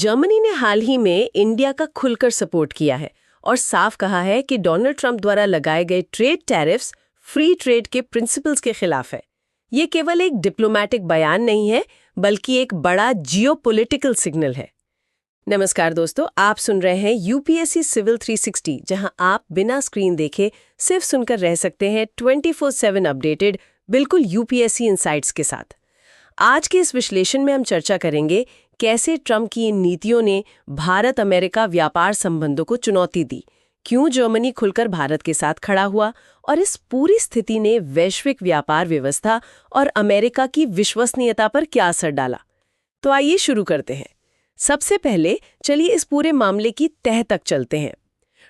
Germany ने हाल ही में India का खुलकर सपोर्ट किया है और साफ कहा है कि डोनाल्ड ट्रंप द्वारा लगाए गए ट्रेड टैरिफ्स फ्री ट्रेड के प्रिंसिपल्स के खिलाफ है। ये केवल एक डिप्लोमैटिक बयान नहीं है, बल्कि एक बड़ा जियोपॉलिटिकल सिग्नल है। नमस्कार दोस्तों, आप सुन रहे हैं यूपीएससी सिविल 360, जहां आप बिना स्क्रीन देखे सिर्फ सुनकर रह सकते हैं 24/7 अपडेटेड, बिल्कुल यूपीएससी इनसाइट्स के साथ। आज के इस विश्लेषण में हम चर्चा करेंगे कैसे ट्रंप की इन नीतियों ने भारत अमेरिका व्यापार संबंधों को चुनौती दी, क्यों जर्मनी खुलकर भारत के साथ खड़ा हुआ और इस पूरी स्थिति ने वैश्विक व्यापार व्यवस्था और अमेरिका की विश्वसनीयता पर क्या असर डाला। तो आइए शुरू करते हैं। सबसे पहले चलिए इस पूरे मामले की तह तक चलते हैं।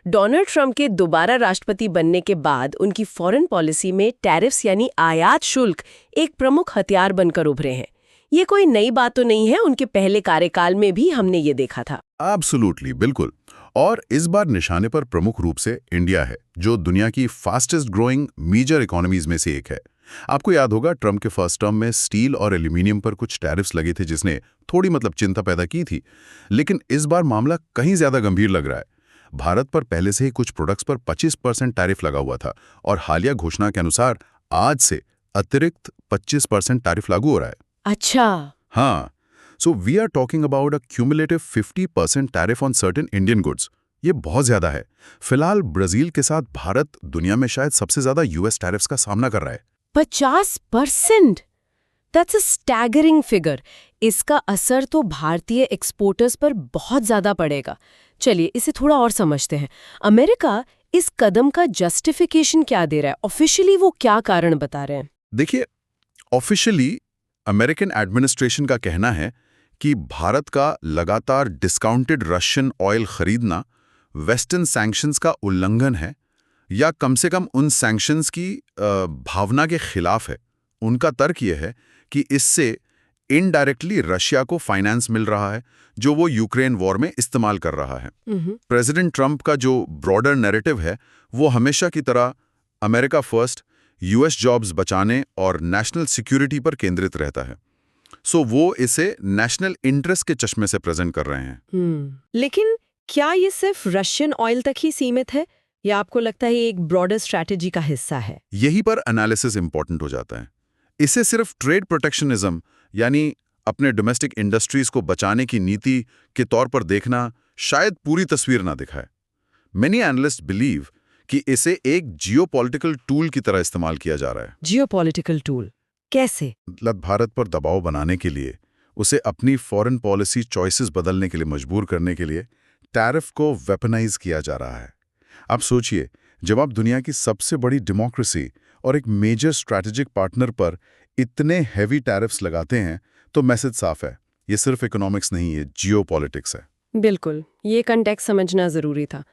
डोनाल्ड ट्रंप के दोबारा राष्ट्रपति बनने के बाद उनकी फॉरेन पॉलिसी में टैरिफ्स यानी आयात शुल्क एक प्रमुख हथियार बनकर उभरे हैं। ये कोई नई बात तो नहीं है, उनके पहले कार्यकाल में भी हमने ये देखा था। एब्सोल्युटली, बिल्कुल। और इस बार निशाने पर प्रमुख रूप से इंडिया है, जो दुनिया की फास्टेस्ट ग्रोइंग मेजर इकोनॉमीज में से एक है। आपको याद होगा ट्रंप के फर्स्ट टर्म में स्टील और एल्यूमिनियम पर कुछ टैरिफ्स लगे थे, जिसने थोड़ी चिंता पैदा की थी। लेकिन इस बार मामला कहीं ज्यादा गंभीर लग रहा है। भारत पर पहले से ही कुछ प्रोडक्ट्स पर 25% टैरिफ लगा हुआ था और हालिया घोषणा के अनुसार आज से अतिरिक्त 25% टैरिफ लागू हो रहा है। अच्छा। हाँ, so we are talking about a cumulative 50% tariff on certain Indian goods. ये बहुत ज्यादा है। फिलहाल ब्राजील के साथ भारत दुनिया में शायद सबसे ज्यादा यूएस टैरिफ्स का सामना कर रहा है। 50%? That's a staggering figure. इसका असर तो भारतीय एक्सपोर्टर्स पर बहुत ज्यादा पड़ेगा। चलिए इसे थोड़ा और समझते हैं। अमेरिका इस कदम का जस्टिफिकेशन क्या दे रहा है? ऑफिशियली वो क्या कारण बता रहे हैं? देखिए, ऑफिशियली अमेरिकन एडमिनिस्ट्रेशन का कहना है कि भारत का लगातार डिस्काउंटेड रशियन ऑयल खरीदना वेस्टर्न सैंक्शंस का उल्लंघन है, या कम से कम उन सैंक्शंस की भावना के खिलाफ है। उनका तर्क यह है कि इससे इनडायरेक्टली रशिया को फाइनेंस मिल रहा है, जो वो यूक्रेन वॉर में इस्तेमाल कर रहा है। प्रेसिडेंट ट्रंप का जो ब्रॉडर नैरेटिव है, वो हमेशा की तरह अमेरिका फर्स्ट, यूएस जॉब्स बचाने और नेशनल सिक्योरिटी पर केंद्रित रहता है। सो वो इसे नेशनल इंटरेस्ट के चश्मे से प्रेजेंट कर रहे हैं। लेकिन क्या ये सिर्फ रशियन ऑयल तक ही सीमित है, या आपको लगता है ये एक ब्रॉडर स्ट्रैटेजी का हिस्सा है? यही पर एनालिसिस इंपॉर्टेंट हो जाता है। इसे सिर्फ ट्रेड प्रोटेक्शनिज्म यानी अपने डोमेस्टिक इंडस्ट्रीज को बचाने की नीति के तौर पर देखना शायद पूरी तस्वीर ना दिखाए। मेनी एनालिस्ट बिलीव कि इसे एक जियोपॉलिटिकल टूल की तरह इस्तेमाल किया जा रहा है। जियोपॉलिटिकल टूल कैसे? भारत पर दबाव बनाने के लिए, उसे अपनी फॉरेन पॉलिसी चॉइसेस बदलने के लिए मजबूर करने के लिए टैरिफ को वेपनाइज किया जा रहा है। आप सोचिए, जब आप दुनिया की सबसे बड़ी डेमोक्रेसी और एक मेजर स्ट्रैटेजिक पार्टनर पर इतने हैवी टैरिफ्स लगाते हैं, तो मैसेज साफ है, ये सिर्फ इकोनॉमिक्स नहीं है, जियोपॉलिटिक्स है। बिल्कुल, ये कंटेक्स्ट समझना जरूरी था।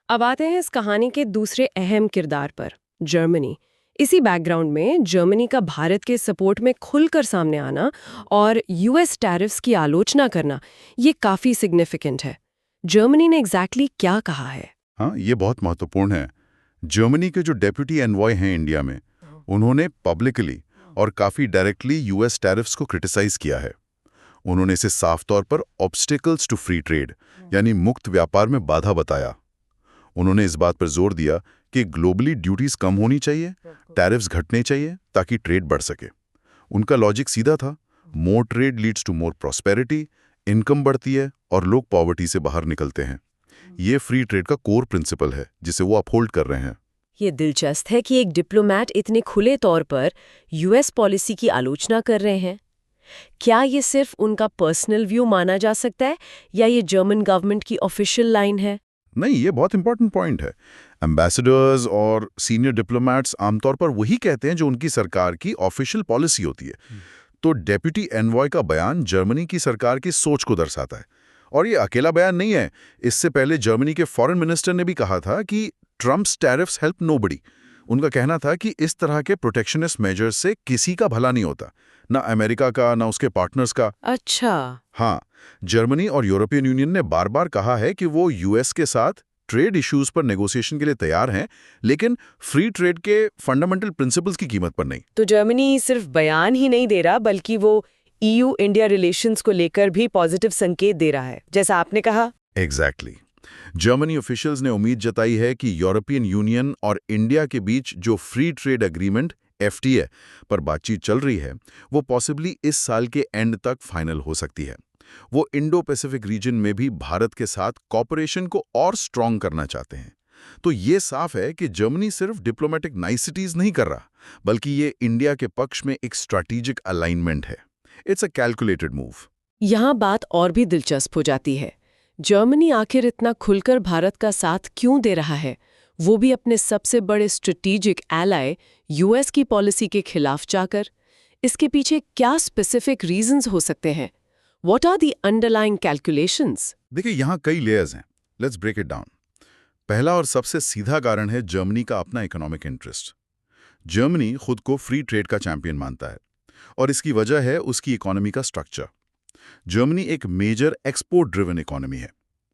अब आते हैं इस कहानी के दूसरे अहम किरदार पर, जर्मनी। इसी बैकग्राउंड में जर्मनी का भारत के सपोर्ट में खुलकर सामने आना और यूएस टैरिफ्स की आलोचना करना, ये काफी सिग्निफिकेंट है। जर्मनी ने एग्जैक्टली क्या कहा है? हाँ, ये बहुत महत्वपूर्ण है। जर्मनी के जो डेप्यूटी एनवॉय हैं इंडिया में, उन्होंने पब्लिकली और काफी डायरेक्टली यूएस टैरिफ्स को क्रिटिसाइज किया है। उन्होंने इसे साफ तौर पर ऑब्स्टिकल्स टू फ्री ट्रेड यानी मुक्त व्यापार में बाधा बताया। उन्होंने इस बात पर जोर दिया कि ग्लोबली ड्यूटीज कम होनी चाहिए, टैरिफ्स घटने चाहिए ताकि ट्रेड बढ़ सके। उनका लॉजिक सीधा था, more trade leads to more prosperity, income बढ़ती है और लोग पॉवर्टी से बाहर निकलते हैं। ये फ्री ट्रेड का कोर प्रिंसिपल है, जिसे वो अपहोल्ड कर रहे हैं। ये दिलचस्प है कि एक डिप्लोमैट इतने खुले तौर पर यूएस पॉलिसी की आलोचना कर रहे हैं। क्या ये सिर्फ उनका पर्सनल व्यू माना जा सकता है, या ये जर्मन गवर्नमेंट की ऑफिशियल लाइन है? नहीं, ये बहुत इंपॉर्टेंट पॉइंट है। एम्बेसडर्स और सीनियर डिप्लोमैट्स आमतौर पर वही कहते हैं जो उनकी सरकार की ऑफिशियल पॉलिसी होती है। तो डेप्यूटी एनवॉय का बयान जर्मनी की सरकार की सोच को दर्शाता है। और ये अकेला बयान नहीं है। इससे पहले जर्मनी के फॉरेन मिनिस्टर ने भी कहा था कि ट्रम्प्स टैरिफ्स हेल्प नोबडी। उनका कहना था कि इस तरह के प्रोटेक्शनिस्ट मेजर्स से किसी का भला नहीं होता, ना अमेरिका का, ना उसके पार्टनर्स का। अच्छा। हाँ, जर्मनी और यूरोपियन यूनियन ने बार बार कहा है कि वो यूएस के साथ ट्रेड इश्यूज पर नेगोशिएशन के लिए तैयार हैं, लेकिन फ्री ट्रेड के फंडामेंटल प्रिंसिपल्स की कीमत पर नहीं। तो जर्मनी सिर्फ बयान ही नहीं दे रहा, बल्कि वो EU इंडिया रिलेशंस को लेकर भी पॉजिटिव संकेत दे रहा है, जैसा आपने कहा। एग्जैक्टली। जर्मनी ऑफिशियल्स ने उम्मीद जताई है कि यूरोपियन यूनियन और इंडिया के बीच जो फ्री ट्रेड एग्रीमेंट FTA पर बातचीत चल रही है, वो पॉसिबली इस साल के एंड तक फाइनल हो सकती है। वो इंडो पैसिफिक रीजन में भी भारत के साथ कॉपरेशन को और स्ट्रॉन्ग करना चाहते हैं। तो ये साफ है कि जर्मनी सिर्फ डिप्लोमेटिक नाइसिटीज नहीं कर रहा, बल्कि ये इंडिया के पक्ष में एक स्ट्रैटेजिक अलाइनमेंट है। It's a calculated move. यहाँ बात और भी दिलचस्प हो जाती है। जर्मनी आखिर इतना खुलकर भारत का साथ क्यों दे रहा है, वो भी अपने सबसे बड़े स्ट्रेटेजिक एलाय US की पॉलिसी के खिलाफ जाकर? इसके पीछे क्या स्पेसिफिक रीजंस हो सकते हैं? What are the underlying calculations? देखिए, यहाँ कई लेयर्स हैं। Let's break it down. पहला और सबसे सीधा कारण है जर्मनी का अपना इकोनॉमिक इंटरेस्ट। जर्मनी खुद को फ्री ट्रेड का चैंपियन मानता है और इसकी वजह है उसकी इकोनॉमी का स्ट्रक्चर। जर्मनी एक मेजर एक्सपोर्ट ड्रिवन इकोनॉमी है।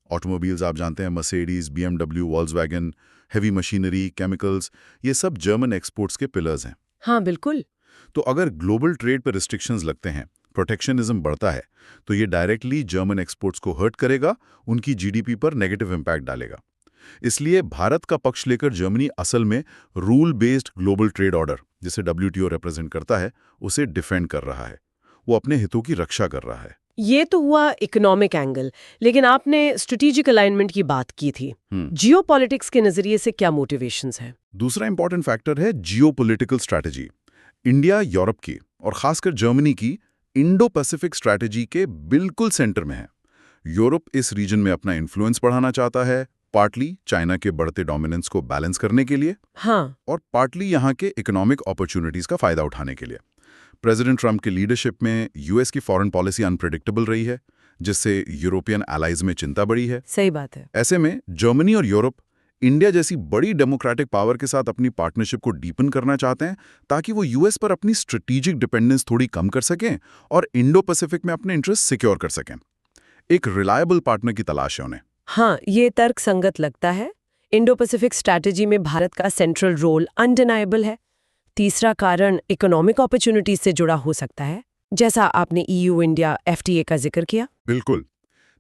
ऑटोमोबाइल्स आप जानते हैं, Mercedes, BMW, Volkswagen, heavy machinery, chemicals, ये सब जर्मन एक्सपोर्ट्स के पिलर्स हैं। हाँ, बिल्कुल। तो अगर ग्लोबल ट्रेड पर रिस्ट्रिक्शंस लगते हैं, प्रोटेक्शनिज्म बढ़ता है, तो ये डायरेक्टली जर्मन एक्सपोर्ट्स को हर्ट करेगा, उनकी GDP पर नेगेटिव इम्पैक्ट डालेगा। इसलिए भारत का पक्ष लेकर जर्मनी असल में rule based global trade order, जिसे WTO रिप्रेजेंट करता है, उसे डिफेंड कर रहा है। वो अपने हितों की रक्षा कर रहा है। ये तो हुआ इकोनॉमिक एंगल, लेकिन आपने स्ट्रेटेजिक अलाइनमेंट की बात की थी। जियोपॉलिटिक्स के नजरिए से क्या मोटिवेशंस हैं? दूसरा इंपॉर्टेंट फैक्टर है जियोपॉलिटिकल स्ट्रैटेजी। इंडिया यूरोप की और खासकर जर्मनी की इंडो पैसिफिक स्ट्रैटेजी के बिल्कुल सेंटर में है। यूरोप इस रीजन में अपना इन्फ्लुएंस बढ़ाना चाहता है, पार्टली चाइना के बढ़ते डोमिनेंस को बैलेंस करने के लिए, हाँ, और पार्टली यहाँ के इकोनॉमिक अपॉर्चुनिटीज का फायदा उठाने के लिए। प्रेसिडेंट ट्रंप की लीडरशिप में US की फॉरेन पॉलिसी अनप्रेडिक्टेबल रही है, जिससे यूरोपियन एलाइज में चिंता बढ़ी है। सही बात है। ऐसे में जर्मनी और यूरोप इंडिया जैसी बड़ी डेमोक्रेटिक पावर के साथ अपनी पार्टनरशिप को डीपन करना चाहते हैं, ताकि वो US पर अपनी स्ट्रेटेजिक डिपेंडेंस थोड़ी कम कर सकें और इंडो पैसिफिक में अपने इंटरेस्ट सिक्योर कर सकें। एक रिलायबल पार्टनर की तलाश है उन्हें। हाँ, ये तर्क संगत लगता है। इंडो पैसिफिक स्ट्रैटेजी में भारत का सेंट्रल रोल अनडिनाएबल है। तीसरा कारण इकोनॉमिक अपॉर्चुनिटीज से जुड़ा हो सकता है, जैसा आपने EU इंडिया FTA का जिक्र किया। बिल्कुल।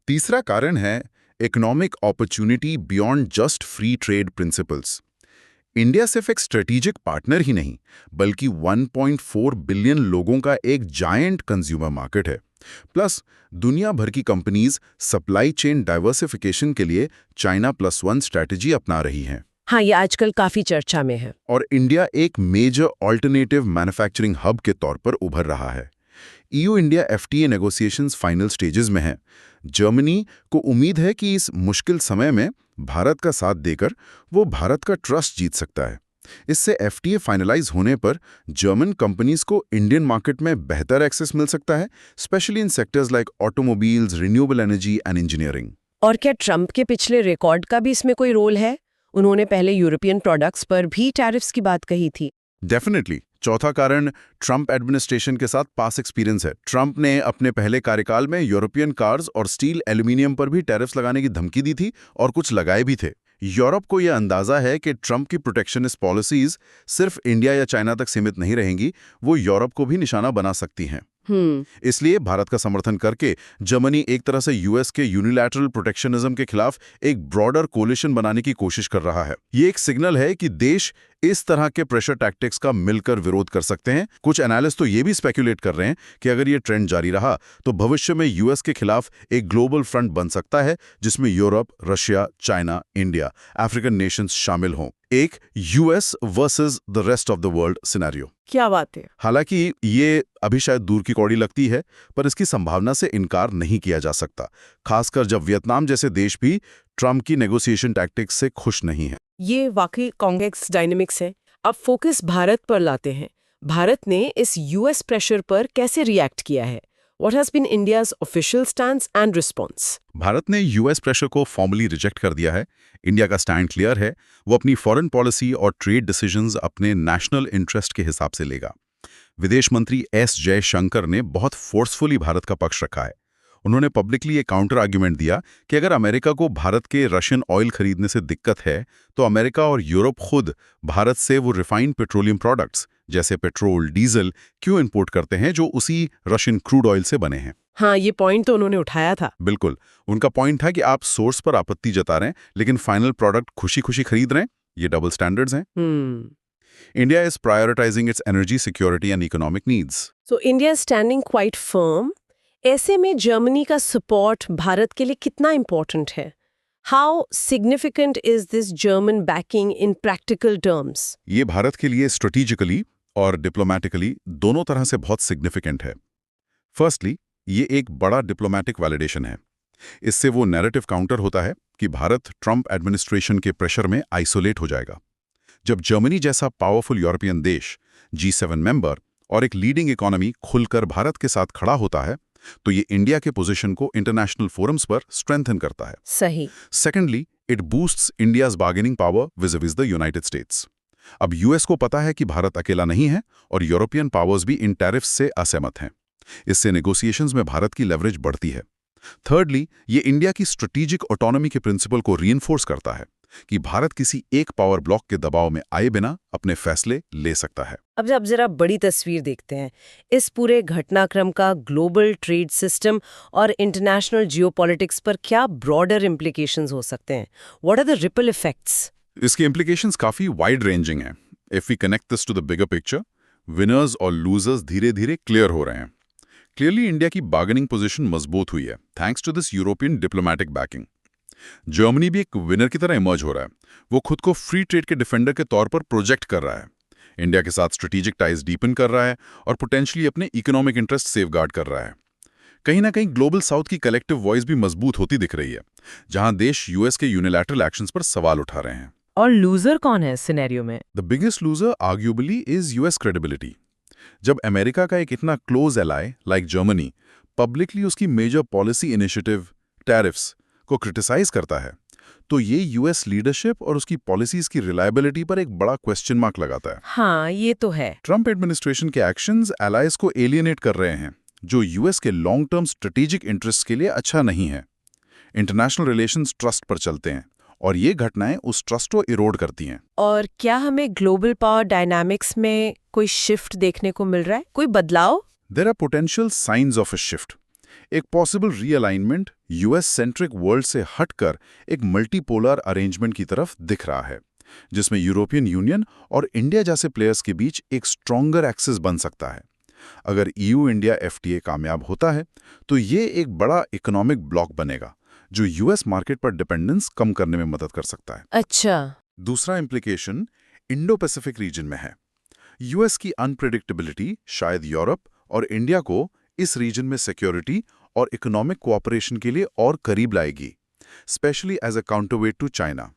तीसरा कारण है economic opportunity beyond just free trade principles. India सिर्फ एक स्ट्रेटेजिक पार्टनर ही नहीं, बल्कि 1.4 बिलियन लोगों का एक जायंट कंज्यूमर मार्केट है। प्लस दुनिया भर की कंपनीज सप्लाई चेन डाइवर्सिफिकेशन के लिए China+1 स्ट्रैटेजी अपना रही हैं। हाँ, ये आजकल काफी चर्चा में है। और इंडिया एक मेजर ऑल्टरनेटिव मैन्युफैक्चरिंग हब के तौर पर उभर रहा है। EU India FTA negotiations final stages में हैं। जर्मनी को उम्मीद है कि इस मुश्किल समय में भारत का साथ देकर वो भारत का ट्रस्ट जीत सकता है। इससे FTA फाइनलाइज होने पर जर्मन कंपनीज को इंडियन मार्केट में बेहतर एक्सेस मिल सकता है, specially in sectors like automobiles, renewable energy and engineering. और क्या ट्रंप के पिछले रिकॉर्ड का भी इसमें कोई रोल है? उन्होंने पहले यूरोपियन प्रोडक्ट्स पर भी टैरिफ्स की बात कही थी। डेफिनेटली। चौथा कारण ट्रंप एडमिनिस्ट्रेशन के साथ पास एक्सपीरियंस है। ट्रंप ने अपने पहले कार्यकाल में यूरोपियन कार्स और स्टील, एल्यूमिनियम पर भी टैरिफ्स लगाने की धमकी दी थी और कुछ लगाए भी थे। यूरोप को यह अंदाजा है कि ट्रंप की प्रोटेक्शनिस्ट पॉलिसीज सिर्फ इंडिया या चाइना तक सीमित नहीं रहेंगी, वो यूरोप को भी निशाना बना सकती हैं। इसलिए भारत का समर्थन करके जर्मनी एक तरह से US के यूनिलैटरल प्रोटेक्शनिज्म के खिलाफ एक ब्रॉडर कोलिशन बनाने की कोशिश कर रहा है। ये एक सिग्नल है कि देश इस तरह के प्रेशर टैक्टिक्स का मिलकर विरोध कर सकते हैं। कुछ एनालिस्ट तो ये भी स्पेकुलेट कर रहे हैं कि अगर ये ट्रेंड जारी रहा तो भविष्य में US के खिलाफ एक ग्लोबल फ्रंट बन सकता है, जिसमें Europe, Russia, China, India, African Nations शामिल हों। एक US versus the rest of the world scenario. क्या बात है। हालांकि ये अभी शायद दूर की कौड़ी लगती है, पर इसकी संभावना से इनकार नहीं किया जा सकता, खासकर जब वियतनाम जैसे देश भी ट्रंप की नेगोशिएशन टैक्टिक्स से खुश नहीं है। ये वाकई कॉन्वेक्स डायनेमिक्स है। अब फोकस भारत पर लाते हैं। भारत ने इस US प्रेशर पर कैसे रिएक्ट किया है? What has been India's official stance and response? Bharat ने US प्रेशर को फॉर्मली रिजेक्ट कर दिया है। इंडिया का स्टैंड क्लियर है, वो अपनी फॉरेन पॉलिसी और ट्रेड डिसीजंस अपने नेशनल इंटरेस्ट के हिसाब से लेगा। विदेश मंत्री S जयशंकर ने बहुत फोर्सफुली भारत का पक्ष रखा है। उन्होंने पब्लिकली एक काउंटर आर्ग्यूमेंट दिया कि अगर अमेरिका को भारत के रशियन ऑयल खरीदने से दिक्कत है, तो अमेरिका और यूरोप खुद भारत से वो रिफाइंड पेट्रोलियम प्रोडक्ट्स जैसे पेट्रोल, डीजल क्यों इंपोर्ट करते हैं जो उसी रशियन क्रूड ऑयल से बने हैं। हाँ, ये पॉइंट तो उन्होंने उठाया था। बिल्कुल, उनका पॉइंट था कि आप सोर्स पर आपत्ति जता रहे हैं लेकिन फाइनल प्रोडक्ट खुशी-खुशी खरीद रहे हैं। ये डबल स्टैंडर्ड्स हैं। India is prioritising it's energy security and economic needs. So India standing quite firm. ऐसे में जर्मनी का सपोर्ट भारत के लिए कितना इम्पोर्टेंट है? How significant is this German banking in practical terms? ये भारत के लिए स्ट्रेटेजिकली और डिप्लोमैटिकली दोनों तरह से बहुत सिग्निफिकेंट है। फर्स्टली, ये एक बड़ा डिप्लोमैटिक वैलिडेशन है। इससे वो नैरेटिव काउंटर होता है कि भारत ट्रंप एडमिनिस्ट्रेशन के प्रेशर में आइसोलेट हो जाएगा। जब जर्मनी जैसा पावरफुल यूरोपियन देश, G7 मेंबर और एक लीडिंग इकोनॉमी खुलकर भारत के साथ खड़ा होता है तो ये इंडिया के पोजीशन को इंटरनेशनल फोरम्स पर स्ट्रेंथन करता है। सही। Secondly, it boosts India's bargaining power विज़ the United states. अब यूएस को पता है कि भारत अकेला नहीं है और यूरोपियन पावर्स भी इन टैरिफ्स से असहमत हैं। इससे नेगोशिएशंस में भारत की लेवरेज बढ़ती है। थर्डली, ये इंडिया की स्ट्रेटेजिक ऑटोनॉमी के प्रिंसिपल को रीइंफोर्स करता है कि भारत किसी एक पावर ब्लॉक के दबाव में आए बिना अपने फैसले ले सकता है। अब जरा बड़ी तस्वीर देखते हैं। इस पूरे घटनाक्रम का ग्लोबल ट्रेड सिस्टम और इंटरनेशनल जियोपॉलिटिक्स पर क्या ब्रॉडर इम्प्लीकेशंस हो सकते हैं? What are the ripple effects? इसके इम्प्लीकेशंस काफी वाइड रेंजिंग हैं। If we connect this to the bigger picture, winners और लूजर्स धीरे-धीरे क्लियर हो रहे हैं। क्लियरली इंडिया की बार्गेनिंग पोजीशन मजबूत हुई है thanks to this European diplomatic backing. Germany भी एक विनर की तरह इमर्ज हो रहा है। वो खुद को फ्री ट्रेड के डिफेंडर के तौर पर प्रोजेक्ट कर रहा है, इंडिया के साथ स्ट्रेटेजिक टाइज डीपन कर रहा है और पोटेंशियली अपने इकोनॉमिक इंटरेस्ट सेफगार्ड कर रहा है। कहीं ना कहीं ग्लोबल साउथ की कलेक्टिव वॉइस भी मजबूत होती दिख रही है, जहां देश यूएस के यूनिलैटरल एक्शंस पर सवाल उठा रहे हैं। और लूजर कौन है इस सिनेरियो में? The biggest loser arguably is US credibility. जब अमेरिका का एक इतना close ally like Germany publicly उसकी मेजर पॉलिसी इनिशिएटिव टैरिफ्स को क्रिटिसाइज करता है तो ये यूएस लीडरशिप और उसकी पॉलिसीज की रिलायबिलिटी पर एक बड़ा क्वेश्चन मार्क लगाता है। हाँ, ये तो है। ट्रंप एडमिनिस्ट्रेशन के एक्शंस एलाइज को एलियनेट कर रहे हैं, जो यूएस के लॉन्ग टर्म स्ट्रेटेजिक इंटरेस्ट के लिए अच्छा नहीं है। इंटरनेशनल रिलेशंस ट्रस्ट पर चलते हैं और ये घटनाएं उस ट्रस्ट को इरोड करती हैं। और क्या हमें ग्लोबल पावर डायनामिक्स में कोई शिफ्ट देखने को मिल रहा है, कोई बदलाव? There are potential signs of a shift. एक possible realignment US centric world से हटकर एक मल्टीपोलर अरेंजमेंट की तरफ दिख रहा है, जिसमें यूरोपियन यूनियन और इंडिया जैसे प्लेयर्स के बीच एक स्ट्रॉन्गर एक्सेस बन सकता है। अगर ईयू इंडिया एफटीए कामयाब होता है तो ये एक बड़ा इकोनॉमिक ब्लॉक बनेगा जो यूएस मार्केट पर डिपेंडेंस कम करने में मदद कर सकता है। अच्छा। दूसरा इम्प्लीकेशन इंडो पैसिफिक रीजन में है। यूएस की अनप्रेडिक्टेबिलिटी शायद यूरोप और इंडिया को इस रीजन में सिक्योरिटी और इकोनॉमिक कोऑपरेशन के लिए और करीब लाएगी, specially as a counterweight to China.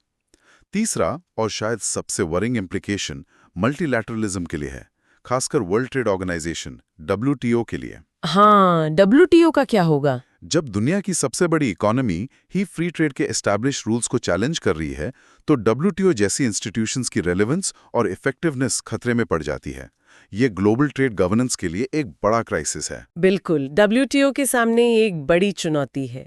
तीसरा और शायद सबसे वरिंग इम्प्लीकेशन मल्टीलैटरलिज्म के लिए है, खासकर वर्ल्ड ट्रेड ऑर्गेनाइजेशन WTO के लिए। हाँ, WTO का क्या होगा? जब दुनिया की सबसे बड़ी इकोनॉमी ही फ्री ट्रेड के एस्टैब्लिश रूल्स को चैलेंज कर रही है तो WTO जैसी इंस्टीट्यूशंस की रेलेवेंस और इफेक्टिवनेस खतरे में पड़ जाती है। ये ग्लोबल ट्रेड गवर्नेंस के लिए एक बड़ा क्राइसिस है। बिल्कुल, WTO के सामने एक बड़ी चुनौती है।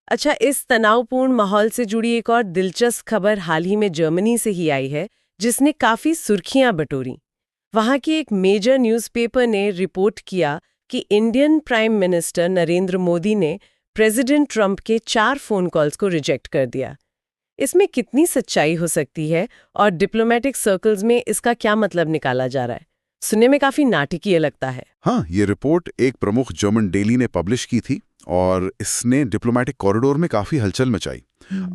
अच्छा, इस तनावपूर्ण माहौल से जुड़ी एक और दिलचस्प खबर हाल ही में जर्मनी से ही आई है, जिसने काफी सुर्खियां बटोरी। वहां की एक मेजर न्यूज़पेपर ने रिपोर्ट किया कि Indian prime minister Narendra Modi ने प्रेसिडेंट ट्रंप के 4 फोन कॉल्स को रिजेक्ट कर दिया। इसमें कितनी सच्चाई हो सकती है और डिप्लोमेटिक सर्कल्स में इसका क्या मतलब निकाला जा रहा है? सुनने में काफी नाटकीय लगता है। हाँ, ये रिपोर्ट एक प्रमुख जर्मन डेली ने पब्लिश की थी और इसने डिप्लोमेटिक कॉरिडोर में काफी हलचल मचाई।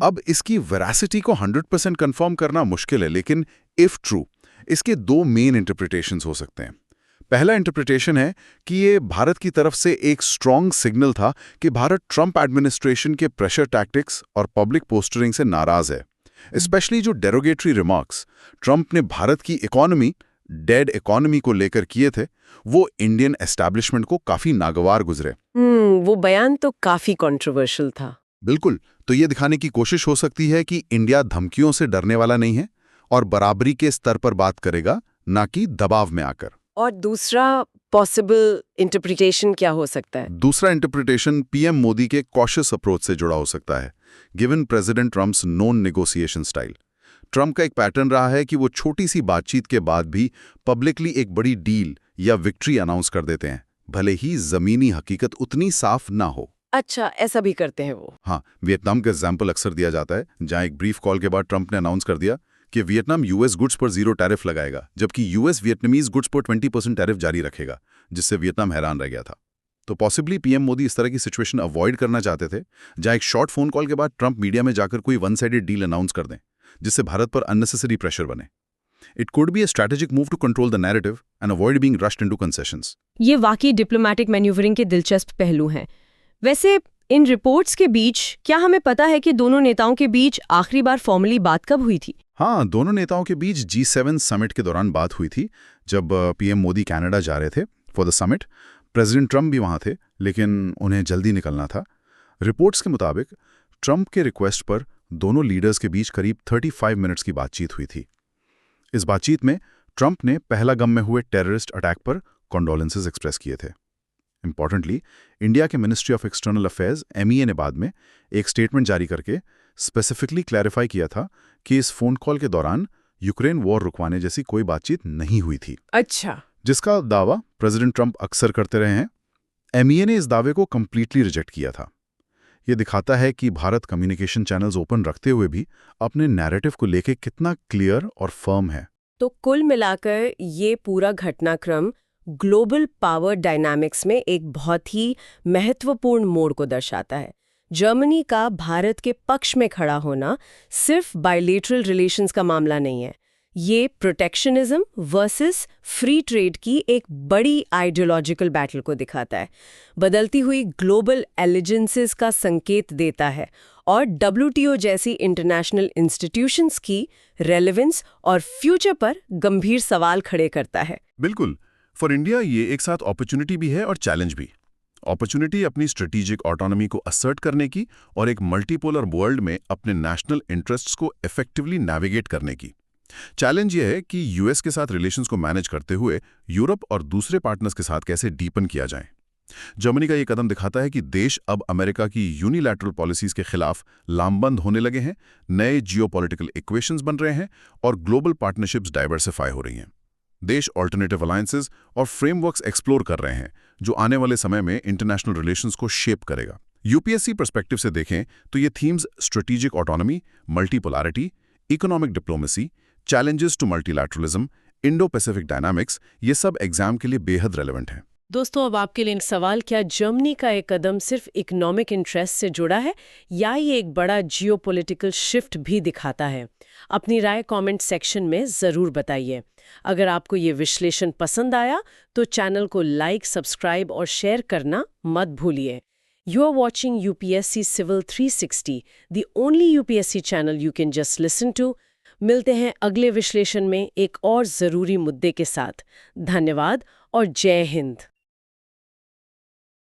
अब इसकी वेरासिटी को 100% कंफर्म करना मुश्किल है, लेकिन इफ ट्रू, इसके 2 मेन इंटरप्रिटेशंस हो सकते हैं। पहला इंटरप्रिटेशन है कि ये भारत की तरफ से एक स्ट्रॉन्ग सिग्नल था कि भारत ट्रंप एडमिनिस्ट्रेशन के प्रेशर टैक्टिक्स और पब्लिक पोस्टरिंग से नाराज है, स्पेशली जो डेरोगेटरी रिमार्क्स ट्रंप ने भारत की इकोनॉमी, डेड इकोनॉमी को लेकर किए थे, वो इंडियन एस्टैब्लिशमेंट को काफी नागवार गुजरे। वो बयान तो काफी कंट्रोवर्शियल था। बिल्कुल, तो ये दिखाने की कोशिश हो सकती है कि इंडिया धमकियों से डरने वाला नहीं है और बराबरी के स्तर पर बात करेगा, ना कि दबाव में आकर। और दूसरा पॉसिबल इंटरप्रिटेशन क्या हो सकता है? दूसरा इंटरप्रिटेशन पीएम मोदी के कॉशियस अप्रोच से जुड़ा हो सकता है, given president Trump's non negotiation style. Trump का एक पैटर्न रहा है कि वो छोटी सी बातचीत के बाद भी पब्लिकली एक बड़ी डील या विक्ट्री अनाउंस कर देते हैं, भले ही जमीनी हकीकत उतनी साफ ना हो। अच्छा, ऐसा भी करते हैं वो। हाँ, वियतनाम का एग्जाम्पल अक्सर दिया जाता है, जहां एक ब्रीफ कॉल के बाद ट्रंप ने अनाउंस कर दिया कि वियतनाम यूएस गुड्स पर 0 टैरिफ लगाएगा, जबकि यूएस वियतनामीज गुड्स पर 20% टैरिफ जारी रखेगा, जिससे वियतनाम हैरान रह गया था। तो पॉसिबली पीएम मोदी इस तरह की सिचुएशन अवॉइड करना चाहते थे, जहां एक शॉर्ट फोन कॉल के बाद ट्रंप मीडिया में जाकर कोई वन साइडेड डील अनाउंस कर दें, जिससे भारत पर अननेसेसरी प्रेशर बने। It could be a strategic move to control the narrative and avoid being rushed into concessions. ये वाकई डिप्लोमैटिक मैन्यूवरिंग के दिलचस्प पहलू हैं। वैसे इन रिपोर्ट्स के बीच क्या हमें पता है कि दोनों नेताओं के बीच आखिरी बार फॉर्मली बात कब हुई थी? हाँ, दोनों नेताओं के बीच G7 समिट के दौरान बात हुई थी, जब पीएम मोदी कनाडा जा रहे थे for the summit. President Trump भी वहाँ थे, लेकिन उन्हें जल्दी निकलना था। रिपोर्ट्स के मुताबिक ट्रंप के रिक्वेस्ट पर दोनों लीडर्स के बीच करीब 35 मिनट्स की बातचीत हुई थी। इस बातचीत में ट्रंप ने पहलगाम में हुए टेररिस्ट अटैक पर कॉन्डोलेंसेज एक्सप्रेस किए थे। इंपॉर्टेंटली, इंडिया के ministry of external affairs MEA ने बाद में एक स्टेटमेंट जारी करके स्पेसिफिकली क्लैरिफाई किया था कि इस फोन कॉल के दौरान यूक्रेन वॉर रुकवाने जैसी कोई बातचीत नहीं हुई थी। अच्छा, जिसका दावा प्रेसिडेंट ट्रंप अक्सर करते रहे हैं। MEA ने इस दावे को कंप्लीटली रिजेक्ट किया था। यह दिखाता है कि भारत कम्युनिकेशन चैनल्स ओपन रखते हुए भी अपने नैरेटिव को लेके कितना क्लियर और फर्म है। तो कुल मिलाकर ये पूरा घटनाक्रम ग्लोबल पावर डायनामिक्स में एक बहुत ही महत्वपूर्ण मोड़ को दर्शाता है। जर्मनी का भारत के पक्ष में खड़ा होना सिर्फ बायलैटरल रिलेशंस का मामला नहीं है, ये प्रोटेक्शनिज्म वर्सेस फ्री ट्रेड की एक बड़ी आइडियोलॉजिकल बैटल को दिखाता है, बदलती हुई ग्लोबल एलिजेंसेस का संकेत देता है और WTO जैसी इंटरनेशनल इंस्टीट्यूशंस की रेलेवेंस और फ्यूचर पर गंभीर सवाल खड़े करता है। बिल्कुल, फॉर इंडिया ये एक साथ अपॉर्चुनिटी भी है और चैलेंज भी। अपॉर्चुनिटी अपनी स्ट्रेटेजिक ऑटोनॉमी को असर्ट करने की और एक मल्टीपोलर वर्ल्ड में अपने नेशनल इंटरेस्ट्स को इफेक्टिवली नेविगेट करने की। चैलेंज ये है कि यूएस के साथ रिलेशंस को मैनेज करते हुए यूरोप और दूसरे पार्टनर्स के साथ कैसे डीपन किया जाए। जर्मनी का ये कदम दिखाता है कि देश अब अमेरिका की यूनिलैटरल पॉलिसीज के खिलाफ लामबंद होने लगे हैं, नए जियोपॉलिटिकल इक्वेशंस बन रहे हैं और ग्लोबल पार्टनरशिप्स डाइवर्सिफाई हो रही हैं। देश ऑल्टरनेटिव अलायंसेज और फ्रेमवर्क्स एक्सप्लोर कर रहे हैं, जो आने वाले समय में इंटरनेशनल रिलेशंस को शेप करेगा। यूपीएससी पर्सपेक्टिव से देखें तो ये themes strategic autonomy, multipolarity, economic diplomacy, challenges to multilateralism, Indo Pacific dynamics, ये सब एग्जाम के लिए बेहद रेलेवेंट हैं। दोस्तों, अब आपके लिए एक सवाल, क्या जर्मनी का एक कदम सिर्फ इकोनॉमिक इंटरेस्ट से जुड़ा है या ये एक बड़ा जियोपॉलिटिकल शिफ्ट भी दिखाता है? अपनी राय कमेंट सेक्शन में ज़रूर बताइए। अगर आपको ये विश्लेषण पसंद आया तो चैनल को लाइक, सब्सक्राइब और शेयर करना मत भूलिए। You are watching UPSC Civil 360, the only UPSC channel you can just listen to. मिलते हैं अगले विश्लेषण में एक और ज़रूरी मुद्दे के साथ। धन्यवाद और जय हिंद।